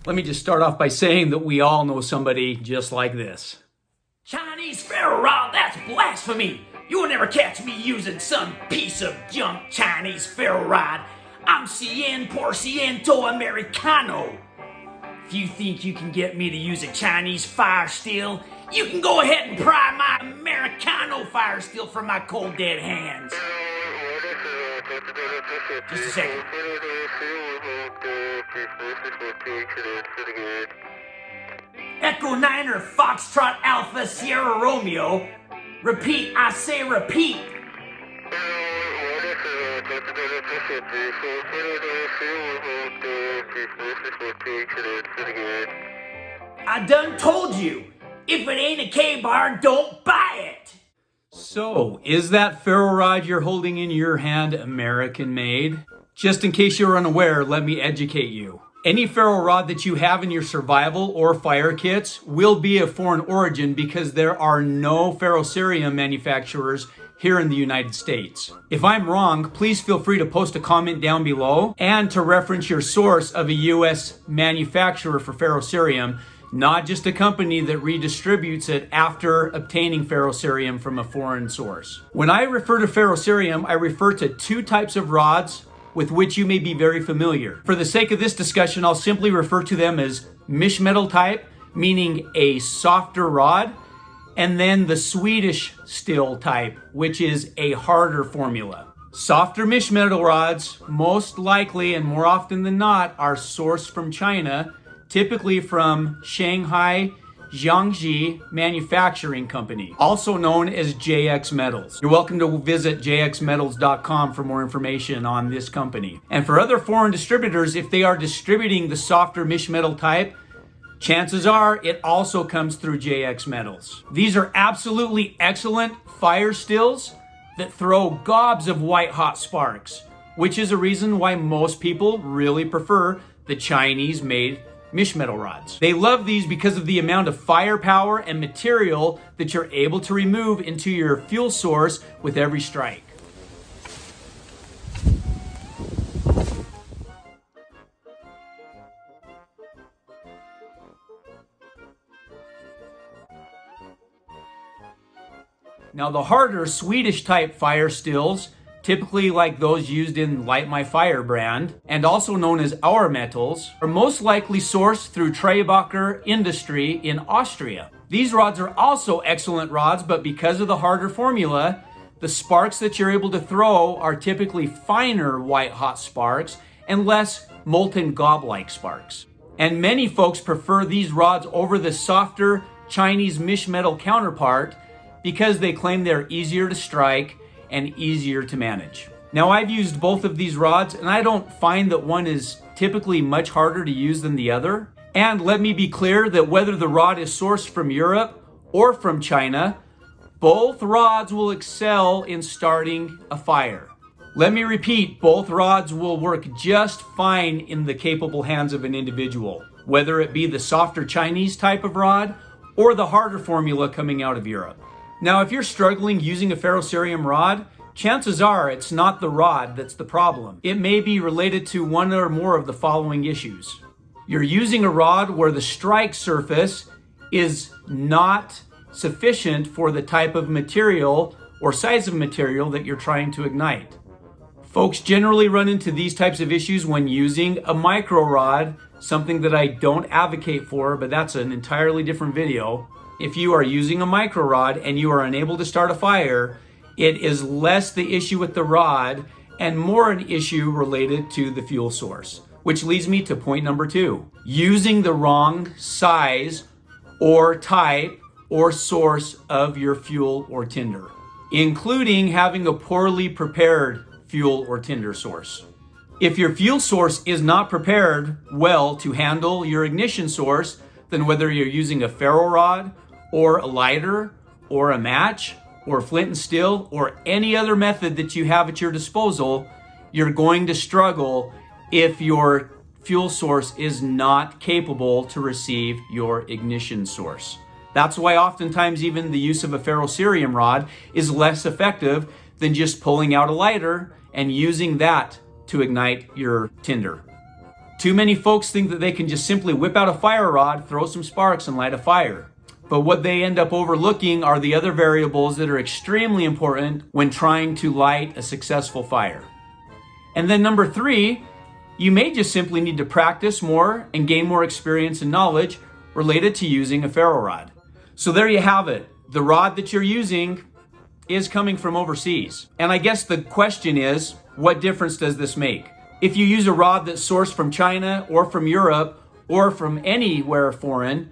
Let me just start off by saying that we all know somebody just like this. Chinese ferro rod, that's blasphemy! You will never catch me using some piece of junk Chinese ferro rod. I'm 100% Americano. If you think you can get me to use a Chinese Firesteel, you can go ahead and pry my Americano Firesteel from my cold dead hands. Just a second. Echo Niner Foxtrot Alpha Sierra Romeo. Repeat, I say repeat. I done told you, if it ain't a K-bar, don't buy it. So, is that ferro rod you're holding in your hand American made? Just in case you're unaware, let me educate you. Any ferro rod that you have in your survival or fire kits will be of foreign origin because there are no Ferrocerium manufacturers here in the United States. If I'm wrong, please feel free to post a comment down below and to reference your source of a US manufacturer for Ferrocerium, not just a company that redistributes it after obtaining Ferrocerium from a foreign source. When I refer to Ferrocerium, I refer to two types of rods with which you may be very familiar. For the sake of this discussion, I'll simply refer to them as mish metal type, meaning a softer rod, and then the Swedish steel type, which is a harder formula. Softer mish metal rods, most likely and more often than not, are sourced from China, typically from Shanghai Jiangxi Manufacturing Company, also known as JX Metals. You're welcome to visit jxmetals.com for more information on this company. And for other foreign distributors, if they are distributing the softer mish metal type, chances are it also comes through JX Metals. These are absolutely excellent fire stills that throw gobs of white hot sparks, which is a reason why most people really prefer the Chinese made mish metal rods. They love these because of the amount of firepower and material that you're able to remove into your fuel source with every strike. Now the harder Swedish type fire stills, typically like those used in Light My Fire brand, and also known as Our Metals, are most likely sourced through Treybacher Industry in Austria. These rods are also excellent rods, but because of the harder formula, the sparks that you're able to throw are typically finer white hot sparks and less molten gob-like sparks. And many folks prefer these rods over the softer Chinese mish metal counterpart because they claim they're easier to strike and easier to manage. Now, I've used both of these rods and I don't find that one is typically much harder to use than the other. And let me be clear that whether the rod is sourced from Europe or from China, both rods will excel in starting a fire. Let me repeat, both rods will work just fine in the capable hands of an individual, whether it be the softer Chinese type of rod or the harder formula coming out of Europe. Now, if you're struggling using a Ferrocerium rod, chances are it's not the rod that's the problem. It may be related to one or more of the following issues. You're using a rod where the strike surface is not sufficient for the type of material or size of material that you're trying to ignite. Folks generally run into these types of issues when using a micro rod, something that I don't advocate for, but that's an entirely different video. If you are using a micro rod and you are unable to start a fire, it is less the issue with the rod and more an issue related to the fuel source. Which leads me to point number 2. Using the wrong size or type or source of your fuel or tinder, including having a poorly prepared fuel or tinder source. If your fuel source is not prepared well to handle your ignition source, then whether you're using a ferro rod or a lighter or a match or flint and steel or any other method that you have at your disposal, you're going to struggle if your fuel source is not capable to receive your ignition source. That's why oftentimes even the use of a Ferrocerium rod is less effective than just pulling out a lighter and using that to ignite your tinder. Too many folks think that they can just simply whip out a fire rod, throw some sparks, and light a fire. But what they end up overlooking are the other variables that are extremely important when trying to light a successful fire. And then number 3, you may just simply need to practice more and gain more experience and knowledge related to using a ferro rod. So there you have it. The rod that you're using is coming from overseas. And I guess the question is, what difference does this make? If you use a rod that's sourced from China or from Europe or from anywhere foreign,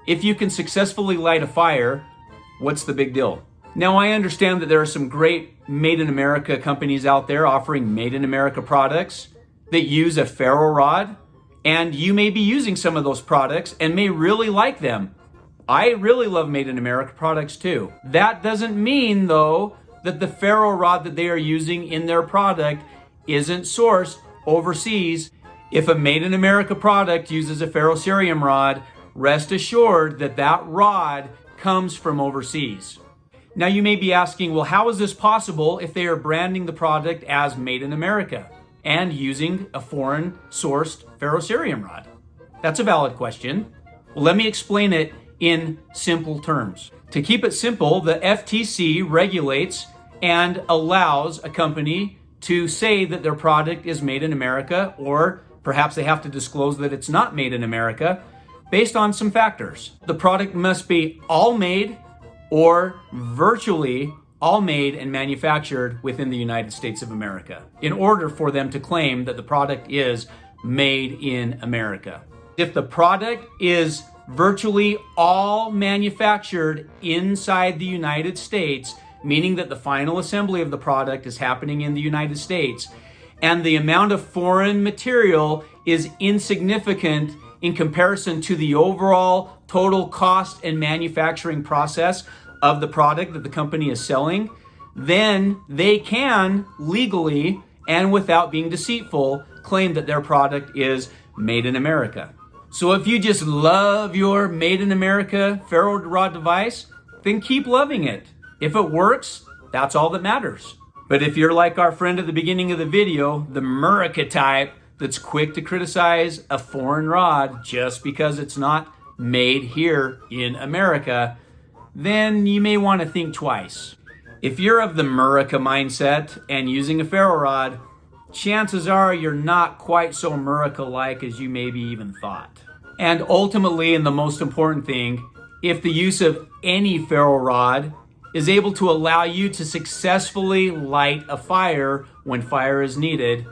if you can successfully light a fire, what's the big deal? Now, I understand that there are some great Made in America companies out there offering Made in America products that use a ferro rod, and you may be using some of those products and may really like them. I really love Made in America products too. That doesn't mean, though, that the ferro rod that they are using in their product isn't sourced overseas. If a Made in America product uses a Ferrocerium rod, rest assured that that rod comes from overseas. Now you may be asking, well, how is this possible if they are branding the product as Made in America and using a foreign sourced Ferrocerium rod? That's a valid question. Well, let me explain it in simple terms. To keep it simple, the FTC regulates and allows a company to say that their product is made in America, or perhaps they have to disclose that it's not made in America, based on some factors. The product must be all made or virtually all made and manufactured within the United States of America in order for them to claim that the product is made in America. If the product is virtually all manufactured inside the United States, meaning that the final assembly of the product is happening in the United States, and the amount of foreign material is insignificant in comparison to the overall total cost and manufacturing process of the product that the company is selling, then they can legally and without being deceitful claim that their product is made in America. So if you just love your Made in America ferro rod device, then keep loving it. If it works, that's all that matters. But if you're like our friend at the beginning of the video, the Merica type that's quick to criticize a foreign rod just because it's not made here in America, then you may want to think twice. If you're of the Merica mindset and using a ferro rod, chances are you're not quite so Merica-like as you maybe even thought. And ultimately, and the most important thing, if the use of any ferro rod is able to allow you to successfully light a fire when fire is needed,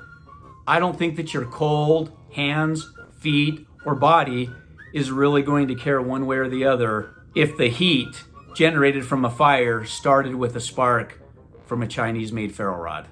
I don't think that your cold hands, feet, or body is really going to care one way or the other if the heat generated from a fire started with a spark from a Chinese-made ferro rod.